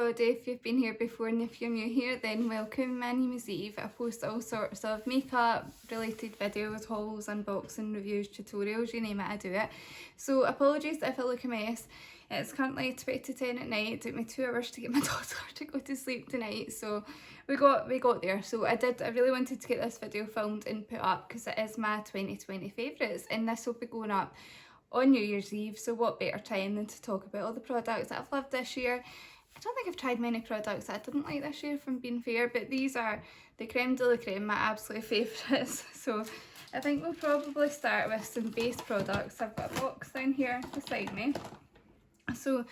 everybody. If you've been here before and if you're new here, then welcome. My name is Eve. I post all sorts of makeup related videos, hauls, unboxing, reviews, tutorials, you name it, I do it. So apologies if I look a mess. It's currently 20 to 10 at night. It took me 2 hours to get my daughter to go to sleep tonight, so we got there. So I really wanted to get this video filmed and put up because it is my 2020 favourites, and this will be going up on New Year's Eve, so what better time than to talk about all the products that I've loved this year. I don't think I've tried many products that I didn't like this year, if I'm being fair, but these are the creme de la creme, my absolute favourites. So I think we'll probably start with some base products. I've got a box down here beside me. So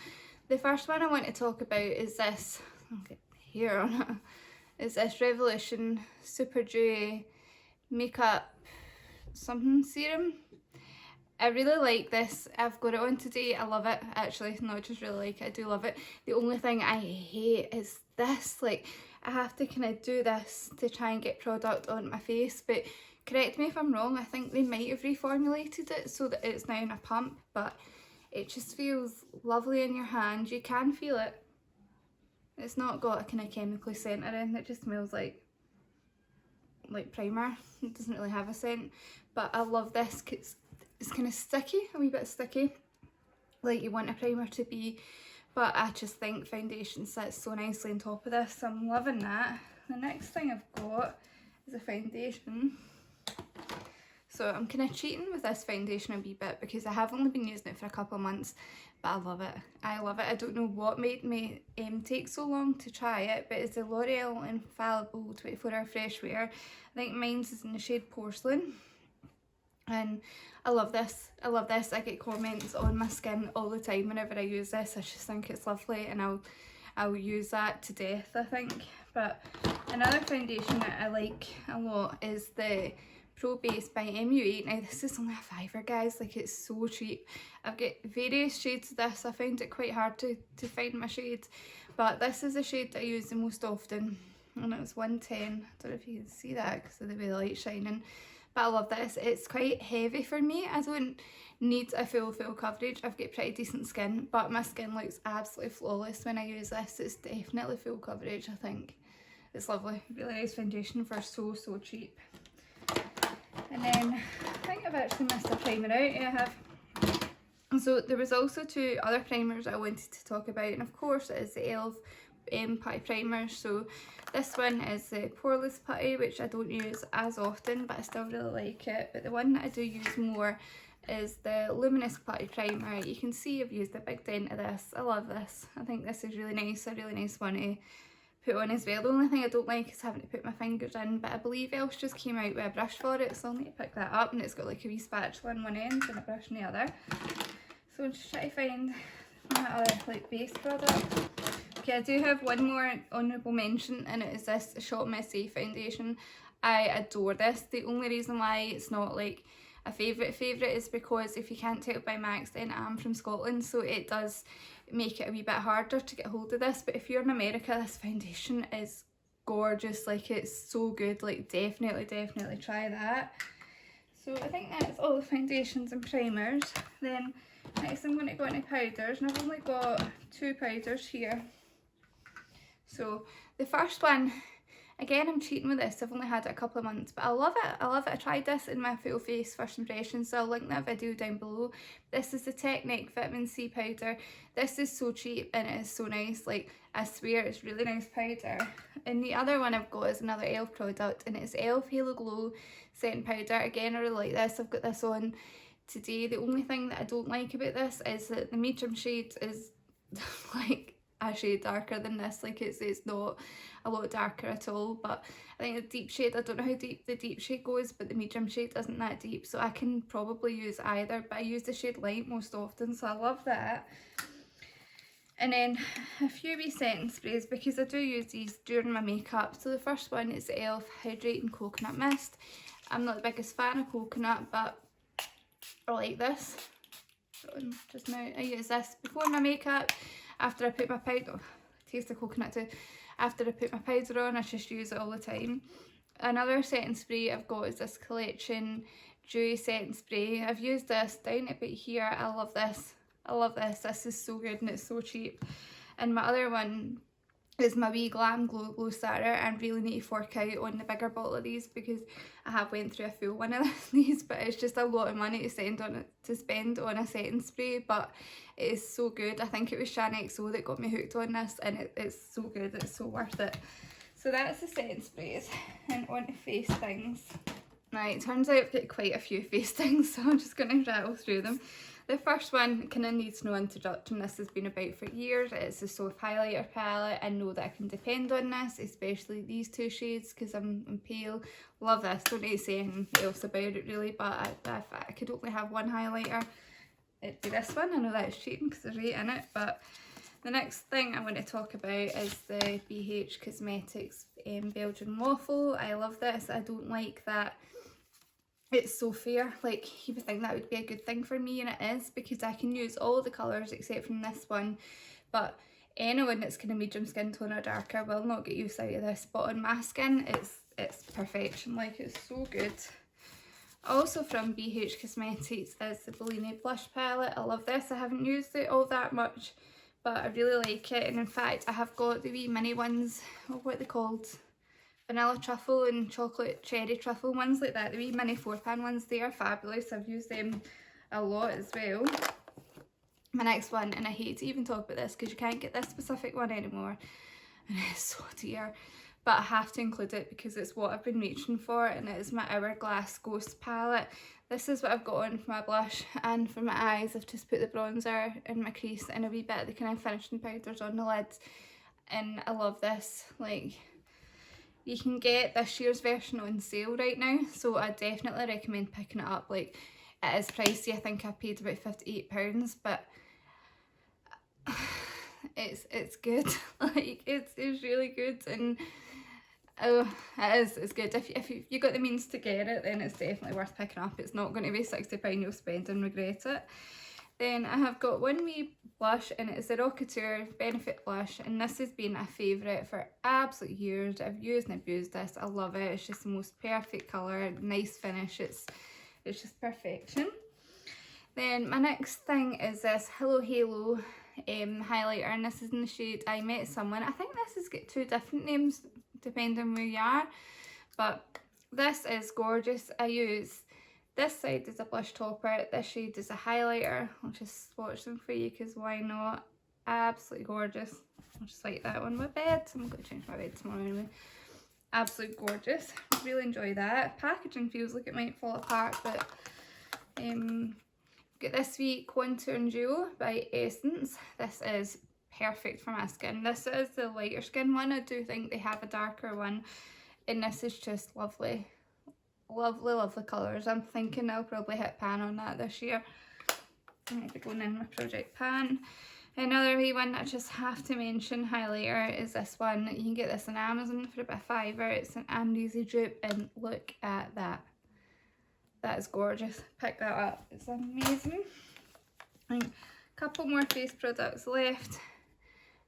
the first one I want to talk about is this, I'll get the hair on it, is this Revolution Super Dewy Makeup something serum. I really like this. I've got it on today. I love it, actually. Not just really like it, I do love it. The only thing I hate is this. Like, I have to kind of do this to try and get product on my face, but correct me if I'm wrong, I think they might have reformulated it so that it's now in a pump, but it just feels lovely in your hand. You can feel it. It's not got a kind of chemically scent or anything. It just smells like primer. It doesn't really have a scent, but I love this because it's kind of sticky, a wee bit sticky, like you want a primer to be, but I just think foundation sits so nicely on top of this, so I'm loving that. The next thing I've got is a foundation. So I'm kind of cheating with this foundation a wee bit because I have only been using it for a couple of months, but I love it. I love it. I don't know what made me take so long to try it, but it's the L'Oreal Infallible 24 Hour Fresh Wear. I think mine's is in the shade Porcelain. And I love this. I love this. I get comments on my skin all the time whenever I use this. I just think it's lovely, and I'll use that to death, I think. But another foundation that I like a lot is the Pro Base by MU8. Now this is only a £5, guys, like it's so cheap. I've got various shades of this. I find it quite hard to find my shades, but this is the shade that I use the most often, and it was 110. I don't know if you can see that because of the way the light's shining. But I love this. It's quite heavy for me. I don't need a full coverage. I've got pretty decent skin, but my skin looks absolutely flawless when I use this. It's definitely full coverage, I think. It's lovely. Really nice foundation for so cheap. And then I think I've actually missed a primer out. Yeah, I have. So there was also 2 other primers I wanted to talk about, and of course it is the e.l.f. Putty primer. So this one is the Poreless Putty, which I don't use as often, but I still really like it. But the one that I do use more is the Luminous Putty primer. You can see I've used a big dent of this. I love this. I think this is really nice, a really nice one to put on as well. The only thing I don't like is having to put my fingers in, but I believe e.l.f. just came out with a brush for it, so I'll need to pick that up, and it's got like a wee spatula on one end and a brush on the other. So I'm just trying to find my other like base product. Okay, I do have one more honourable mention, and it is this Shop Missy foundation. I adore this. The only reason why it's not like a favourite is because, if you can't tell by my accent, I'm from Scotland, so it does make it a wee bit harder to get hold of this. But if you're in America, this foundation is gorgeous. Like, it's so good. Like, definitely try that. So I think that's all the foundations and primers. Then next I'm going to go into powders, and I've only got 2 powders here. So the first one, again, I'm cheating with this. I've only had it a couple of months, but I love it. I love it. I tried this in my full face first impression, so I'll link that video down below. This is the Technique Vitamin C powder. This is so cheap and it is so nice. Like, I swear it's really nice powder. And the other one I've got is another e.l.f. product, and it's e.l.f. Halo Glow setting powder. Again, I really like this. I've got this on today. The only thing that I don't like about this is that the medium shade is like a shade darker than this. Like, it's not a lot darker at all, but I think the deep shade, I don't know how deep the deep shade goes, but the medium shade isn't that deep, so I can probably use either, but I use the shade light most often, so I love that. And then a few wee setting sprays, because I do use these during my makeup. So the first one is the e.l.f. Hydrating Coconut Mist. I'm not the biggest fan of coconut, but I like this. So just now I use this before my makeup. After I put my powder, oh, taste the coconut too. After I put my powder on, I just use it all the time. Another setting spray I've got is this Collection Dewy Setting Spray. I've used this down a bit here. I love this. I love this. This is so good and it's so cheap. And my other one is my wee Glam Glow starter. I really need to fork out on the bigger bottle of these because I have went through a full one of these, but it's just a lot of money to spend on a setting spray, but it is so good. I think it was Shan XO that got me hooked on this, and it's so good, it's so worth it. So that's the setting sprays, and on to face things. Right, turns out I've got quite a few face things, so I'm just going to rattle through them. The first one kind of needs no introduction. This has been about for years. It's the Soft Highlighter palette. I know that I can depend on this, especially these two shades because I'm pale. Love this. Don't need to say anything else about it really, but if I could only have one highlighter, it'd be this one. I know that's cheating because there's 8 in it, but the next thing I want to talk about is the BH Cosmetics Belgian Waffle. I love this. I don't like that it's so fair. Like, you would think that would be a good thing for me, and it is, because I can use all the colours except from this one, but anyone that's kind of medium skin tone or darker will not get use out of this, but on my skin it's perfection. Like, it's so good. Also from BH Cosmetics is the Bellini Blush Palette. I love this. I haven't used it all that much, but I really like it, and in fact I have got the wee mini ones, what are they called? Vanilla truffle and chocolate cherry truffle ones like that. The wee mini 4-pan ones, they are fabulous. I've used them a lot as well. My next one, and I hate to even talk about this because you can't get this specific one anymore, and it's so dear, but I have to include it because it's what I've been reaching for, and it is my Hourglass Ghost palette. This is what I've got on for my blush, and for my eyes I've just put the bronzer in my crease and a wee bit of the kind of finishing powders on the lids, and I love this. Like, you can get this year's version on sale right now, so I definitely recommend picking it up. Like, it is pricey. I think I paid about £58, but it's good. Like, it's really good, and oh, it's good. If you got the means to get it, then it's definitely worth picking up. It's not going to be £60 you'll spend and regret it. Then I have got one wee blush, and it's the Rocketeur Benefit Blush, and this has been a favourite for absolute years. I've used and abused this. I love it. It's just the most perfect colour, nice finish. It's just perfection. Then my next thing is this Hello Halo highlighter, and this is in the shade I Met Someone. I think this has got 2 different names depending on where you are, but this is gorgeous. I use this side as a blush topper, this shade is a highlighter. I'll just swatch them for you because why not? Absolutely gorgeous. I'll just like that on my bed. I'm going to change my bed tomorrow anyway. Absolutely gorgeous. Really enjoy that. Packaging feels like it might fall apart, but got this wee Contour Duo by Essence. This is perfect for my skin. This is the lighter skin one. I do think they have a darker one, and this is just lovely. Lovely, lovely colours. I'm thinking I'll probably hit pan on that this year. I might be going in my Project Pan. Another wee one I just have to mention, highlighter, is this one. You can get this on Amazon for about £5. It's an Amnesia dupe, and look at that. That is gorgeous. Pick that up. It's amazing. And a couple more face products left.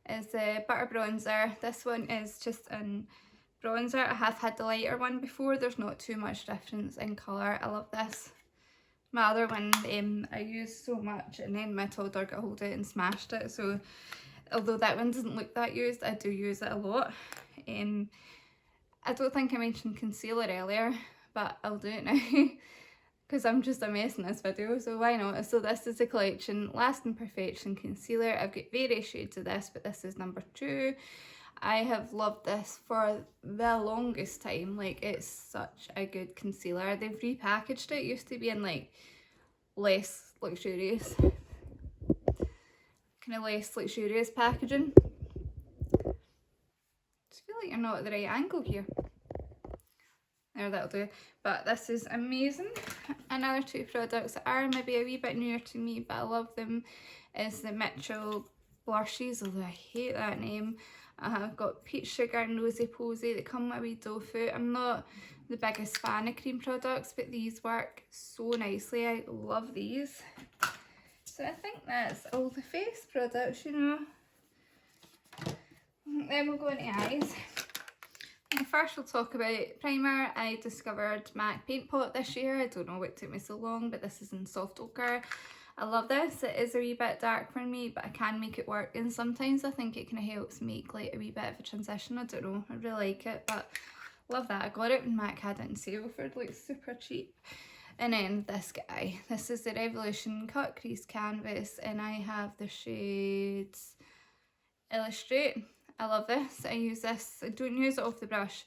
Is the Butter Bronzer. This one is just an bronzer. I have had the lighter one before. There's not too much difference in colour. I love this. My other one I used so much, and then my toddler got hold of it and smashed it, so although that one doesn't look that used, I do use it a lot. I don't think I mentioned concealer earlier, but I'll do it now because I'm just a mess in this video, so why not? So this is the collection Lasting Perfection Concealer. I've got various shades of this, but this is number 2. I have loved this for the longest time. Like, it's such a good concealer. They've repackaged it. It used to be in like less luxurious, kind of less luxurious packaging. Just feel like you're not at the right angle here. There, that'll do. But this is amazing. Another 2 products that are maybe a wee bit newer to me, but I love them, is the Mitchell blushes, although I hate that name. I've got Peach Sugar and Nosy Posy that come with a wee doe foot. I'm not the biggest fan of cream products, but these work so nicely. I love these. So I think that's all the face products, you know. Then we'll go into eyes. And first we'll talk about primer. I discovered MAC Paint Pot this year. I don't know what took me so long, but this is in Soft Ochre. I love this. It is a wee bit dark for me, but I can make it work, and sometimes I think it kind of helps make like a wee bit of a transition. I don't know, I really like it, but love that. I got it when Mac had it on sale for like super cheap. And then this guy, this is the Revolution Cut Crease Canvas, and I have the shades Illustrate. I love this. I use this, I don't use it off the brush.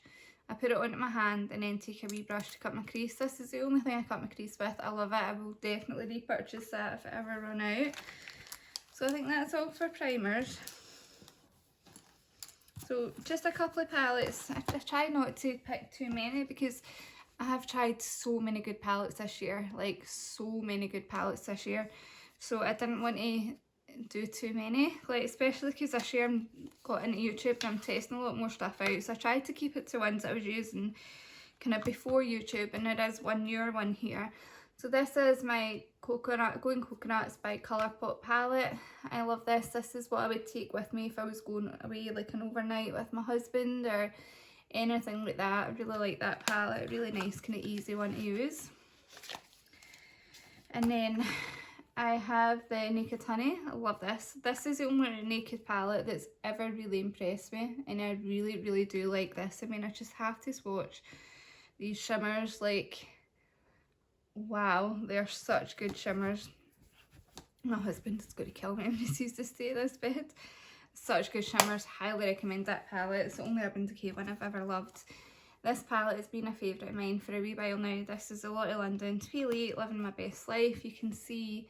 I put it onto my hand and then take a wee brush to cut my crease. This is the only thing I cut my crease with. I love it. I will definitely repurchase that if it ever run out. So I think that's all for primers. So just a couple of palettes. I try not to pick too many because I have tried so many good palettes this year. Like so many good palettes this year. So I didn't want to do too many, like especially because this year I'm got into YouTube and I'm testing a lot more stuff out, so I tried to keep it to ones I was using kind of before YouTube, and there is one newer one here. So this is my Going Coconuts by Colourpop palette. I love this. This is what I would take with me if I was going away like an overnight with my husband or anything like that. I really like that palette, really nice kind of easy one to use. And then I have the Naked Honey. I love this. This is the only Naked palette that's ever really impressed me, and I really do like this. I mean, I just have to swatch these shimmers. Like, wow, they're such good shimmers. My husband is going to kill me when he sees this stay this bed. Such good shimmers. Highly recommend that palette. It's the only Urban Decay one I've ever loved. This palette has been a favourite of mine for a wee while now. This is a lot of London, Twee Late, Living My Best Life. You can see,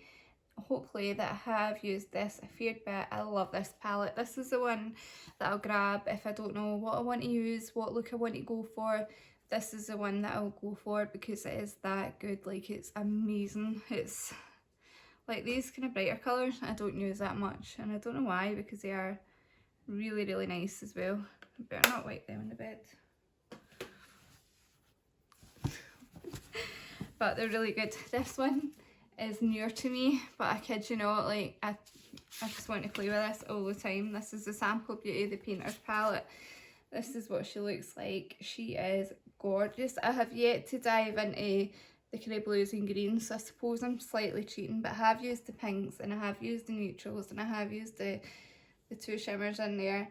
hopefully, that I have used this a fair bit. I love this palette. This is the one that I'll grab if I don't know what I want to use, what look I want to go for. This is the one that I'll go for because it is that good. Like, it's amazing. It's like these kind of brighter colours I don't use that much, and I don't know why, because they are really nice as well. I better not wipe them in the bed. But they're really good. This one is newer to me, but I kid you not, like I just want to play with this all the time. This is the Sample Beauty, the Painter's palette. This is what she looks like. She is gorgeous. I have yet to dive into the kind of blues and greens, so I suppose I'm slightly cheating, but I have used the pinks and I have used the neutrals and I have used the two shimmers in there.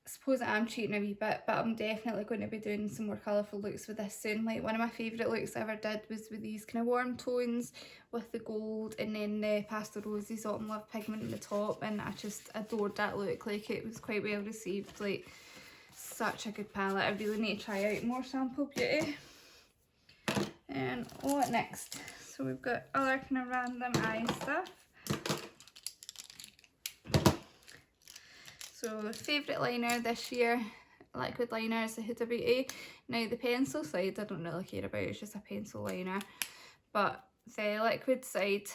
I suppose I am cheating a wee bit, but I'm definitely going to be doing some more colourful looks with this soon. Like, one of my favourite looks I ever did was with these kind of warm tones with the gold and then the Pastel Roses Autumn Love pigment in the top, and I just adored that look. Like, it was quite well received. Like, such a good palette. I really need to try out more Sample Beauty. And what next? So we've got other kind of random eye stuff. So favourite liner this year, liquid liner, is the Huda Beauty. Now the pencil side I don't really care about, it's just a pencil liner. But the liquid side,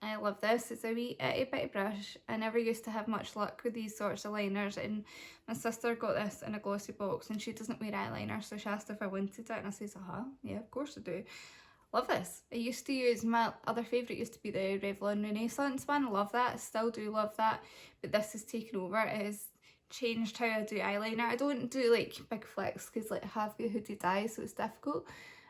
I love this. It's a wee itty bitty brush. I never used to have much luck with these sorts of liners, and my sister got this in a glossy box and she doesn't wear eyeliner, so she asked if I wanted it and I says, yeah, of course I do. Love this. I used to use, my other favourite used to be the Revlon Renaissance one. I love that. I still do love that. But this has taken over. It has changed how I do eyeliner. I don't do like big flicks because like I have the hooded eye, so it's difficult.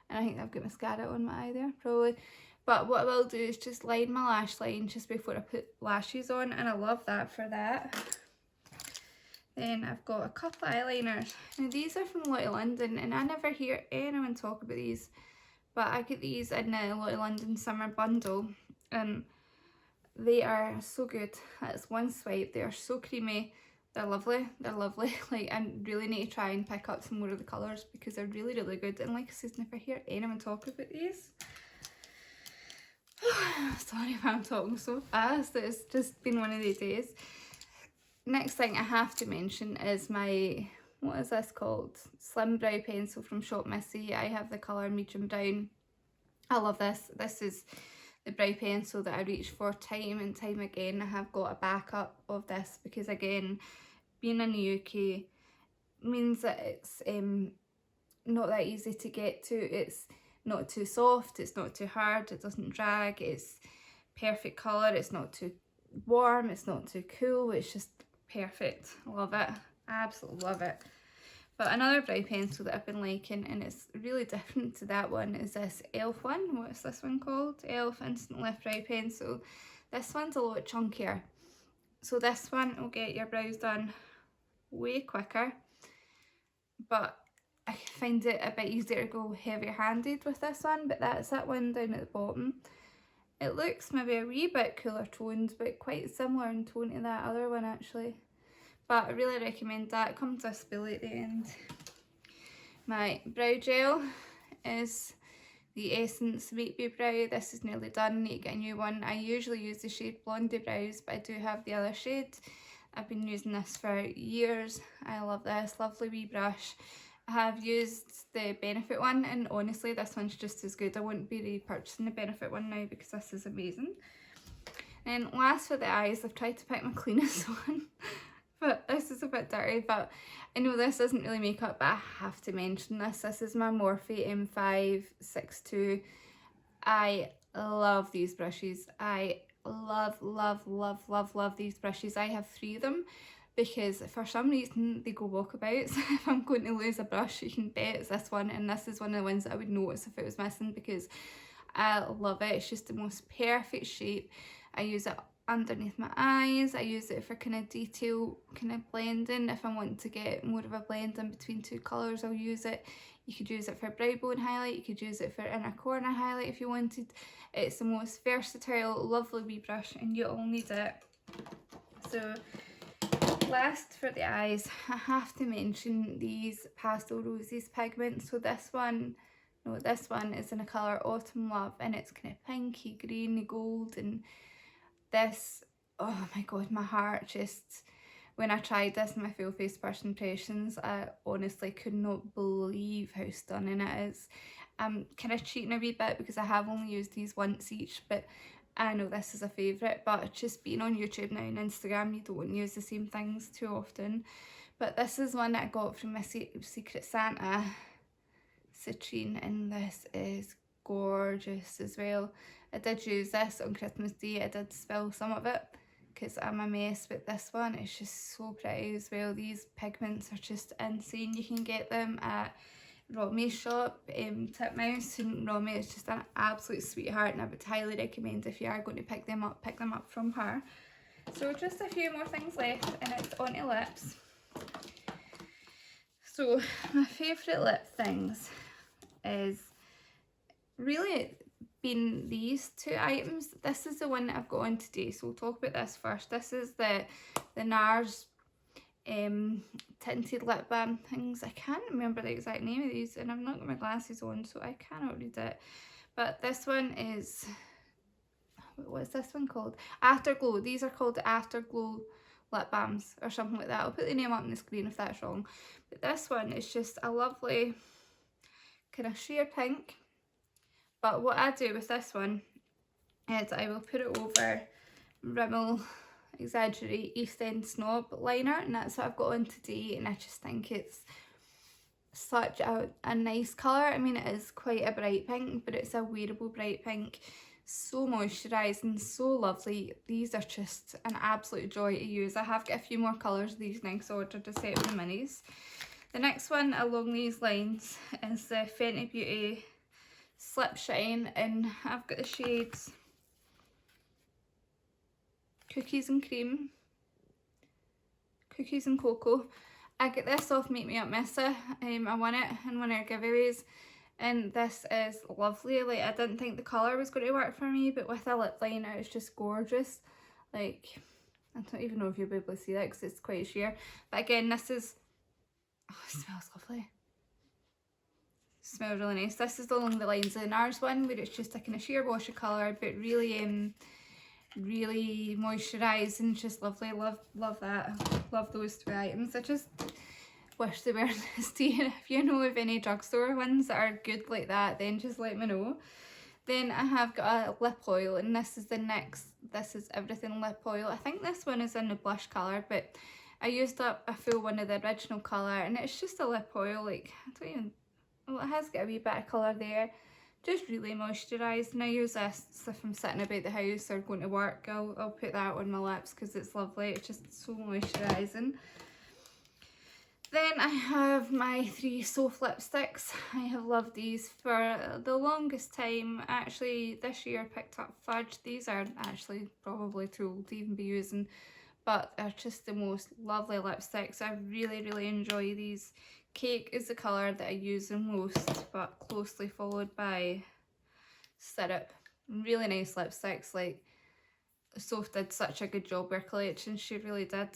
And I think I've got mascara on my eye there, probably. But what I will do is just line my lash line just before I put lashes on, and I love that for that. Then I've got a couple of eyeliners. Now these are from Lottie London, and I never hear anyone talk about these. But I get these in the Lottie London summer bundle, and they are so good. That's one swipe. They are so creamy. They're lovely. They're lovely. Like, I really need to try and pick up some more of the colours because they're really good. And like I said, never hear anyone talk about these. Sorry if I'm talking so fast. It's just been one of these days. Next thing I have to mention is my, what is this called? Slim Brow Pencil from Shop Missy. I have the colour medium brown. I love this. This is the brow pencil that I reach for time and time again. I have got a backup of this because, again, being in the UK means that it's not that easy to get to. It's not too soft, it's not too hard, it doesn't drag, it's perfect colour, it's not too warm, it's not too cool, it's just perfect. Love it. Absolutely love it. But another brow pencil that I've been liking, and it's really different to that one, is this e.l.f. one. What is this one called? e.l.f. Instant Lift Brow Pencil. This one's a lot chunkier. So this one will get your brows done way quicker, but I find it a bit easier to go heavy-handed with this one. But that's that one down at the bottom. It looks maybe a wee bit cooler toned, but quite similar in tone to that other one actually. But I really recommend that. It comes with a spoolie at the end. My brow gel is the Essence Make Me Brow. This is nearly done. I need to get a new one. I usually use the shade Blondie Brows, but I do have the other shade. I've been using this for years. I love this. Lovely wee brush. I have used the Benefit one, and honestly this one's just as good. I wouldn't be repurchasing the Benefit one now because this is amazing. And last for the eyes, I've tried to pick my cleanest one. But this is a bit dirty, but I know this isn't really makeup, but I have to mention this. This is my Morphe M562. I love these brushes. I love these brushes. I have 3 of them because for some reason they go walkabouts. If I'm going to lose a brush, you can bet it's this one, and this is one of the ones that I would notice if it was missing because I love it. It's just the most perfect shape. I use it underneath my eyes. I use it for kind of detail, kind of blending. If I want to get more of a blend in between 2 colours, I'll use it. You could use it for brow bone highlight, you could use it for inner corner highlight if you wanted. It's the most versatile, lovely wee brush, and you all need it. So last for the eyes, I have to mention these Pastel Roses pigments. So this one is in a colour Autumn Love, and it's kind of pinky, greeny, gold, and this, oh my god, my heart just, when I tried this in my full face first impressions, I honestly could not believe how stunning it is. I'm kind of cheating a wee bit because I have only used these once each, but I know this is a favourite. But just being on YouTube now and Instagram, you don't use the same things too often. But this is one that I got from my Secret Santa, Citrine, and this is gorgeous as well. I did use this on Christmas Day. I did spill some of it because I'm a mess, but this one is just so pretty as well. These pigments are just insane. You can get them at Romy's shop, Titmouse, and Romy is just an absolute sweetheart, and I would highly recommend if you are going to pick them up from her. So just a few more things left, and it's onto lips. So my favourite lip things is really been these 2 items. This is the one that I've got on today, so we'll talk about this first. This is the NARS tinted lip balm things. I can't remember the exact name of these, and I've not got my glasses on, so I cannot read it. But this one is, what is this one called? Afterglow. These are called the Afterglow lip balms or something like that. I'll put the name up on the screen if that's wrong. But this one is just a lovely kind of sheer pink. But what I do with this one is I will put it over Rimmel Exaggerate East End Snob liner, and that's what I've got on today, and I just think it's such a nice colour. I mean, it is quite a bright pink, but it's a wearable bright pink. So moisturising, so lovely. These are just an absolute joy to use. I have got a few more colours of these next ordered to set with the minis. The next one along these lines is the Fenty Beauty Slip Shine, and I've got the shades Cookies and Cream, Cookies and Cocoa. I get this off Make Me Up Missa. I won it in one of our giveaways, and this is lovely. Like, I didn't think the colour was going to work for me, but with a lip liner it's just gorgeous. Like, I don't even know if you'll be able to see that because it's quite sheer. But again, this is, oh, it smells lovely. Smells really nice. This is along the lines of the NARS one, where it's just a kind of sheer wash of colour, but really really moisturising, just lovely. Love that. Love those 2 items. I just wish they were in this tea. If you know of any drugstore ones that are good like that, then just let me know. Then I have got a lip oil, and this is the NYX This Is Everything lip oil. I think this one is in the blush colour, but I used up a full one of the original colour, and it's just a lip oil. Like, I don't even, well, it has got a wee bit of colour there. Just really moisturised, and I use this if I'm sitting about the house or going to work. I'll put that on my lips because it's lovely. It's just so moisturising. Then I have my 3 soft lipsticks. I have loved these for the longest time. Actually, this year I picked up Fudge. These are actually probably too old to even be using, but they're just the most lovely lipsticks. I really, really enjoy these. Cake is the colour that I use the most, but closely followed by Syrup. Really nice lipsticks. Like, Soph did such a good job with her collection, she really did.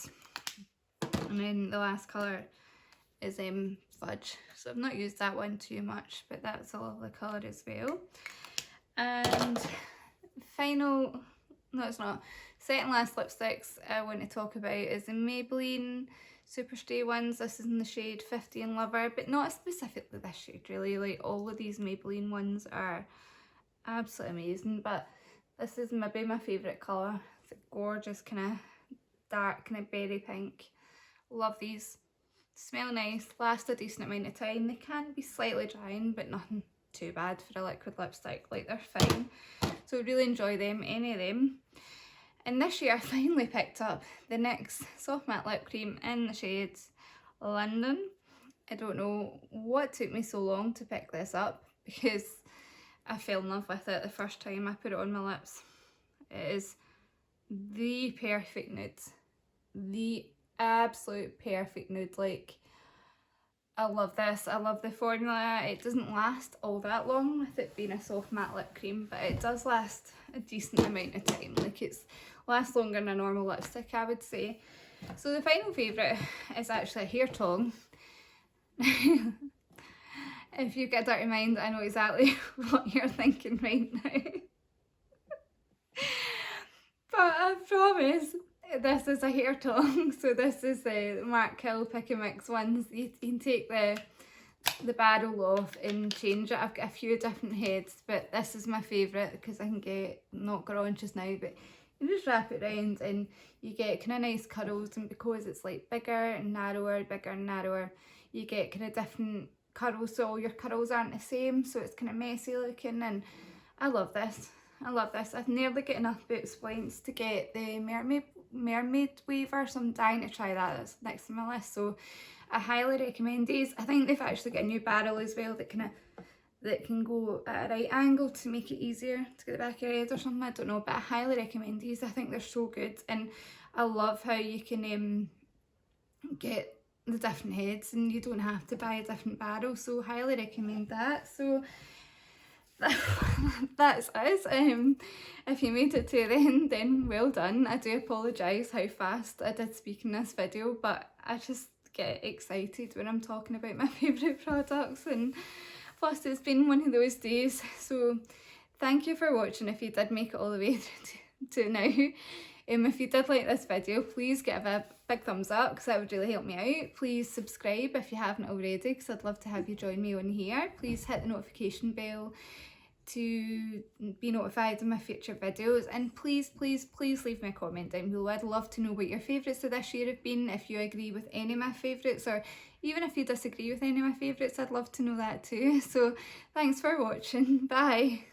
And then the last colour is Fudge. So I've not used that one too much, but that's a lovely colour as well. And final, no it's not, second last lipsticks I want to talk about is the Maybelline Superstay ones. This is in the shade 50 and Lover, but not specifically this shade really. Like, all of these Maybelline ones are absolutely amazing, but this is maybe my favourite colour. It's a gorgeous kind of dark kind of berry pink. Love these. Smell nice, last a decent amount of time. They can be slightly drying, but nothing too bad for a liquid lipstick. Like, they're fine. So really enjoy them, any of them. And this year I finally picked up the NYX Soft Matte Lip Cream in the shade London. I don't know what took me so long to pick this up, because I fell in love with it the first time I put it on my lips. It is the perfect nude. The absolute perfect nude. Like, I love this. I love the formula. It doesn't last all that long with it being a soft matte lip cream, but it does last a decent amount of time. Like, it's lasts longer than a normal lipstick, I would say. So the final favourite is actually a hair tong. If you get a dirty mind, I know exactly what you're thinking right now. But I promise, this is a hair tong. So this is the Mark Hill Pick and Mix ones. You can take the barrel off and change it. I've got a few different heads, but this is my favourite because I can get, not got on just now, but you just wrap it around and you get kind of nice curls, and because it's like bigger and narrower, you get kind of different curls, so all your curls aren't the same, so it's kind of messy looking. And I love this. I love this. I've nearly got enough boot splints to get the mermaid waver, so I'm dying to try that. That's next on my list, so I highly recommend these. I think they've actually got a new barrel as well that can go at a right angle to make it easier to get the back of your head or something. I don't know, but I highly recommend these. I think they're so good, and I love how you can get the different heads and you don't have to buy a different barrel, so highly recommend that. So that's us. If you made it to the end, then well done. I do apologise how fast I did speak in this video, but I just get excited when I'm talking about my favourite products, and plus it's been one of those days. So thank you for watching if you did make it all the way to now. If you did like this video, please give a big thumbs up because that would really help me out. Please subscribe if you haven't already, because I'd love to have you join me on here. Please hit the notification bell to be notified of my future videos, and please leave me a comment down below. I'd love to know what your favourites of this year have been, if you agree with any of my favourites, or even if you disagree with any of my favourites, I'd love to know that too. So thanks for watching. Bye.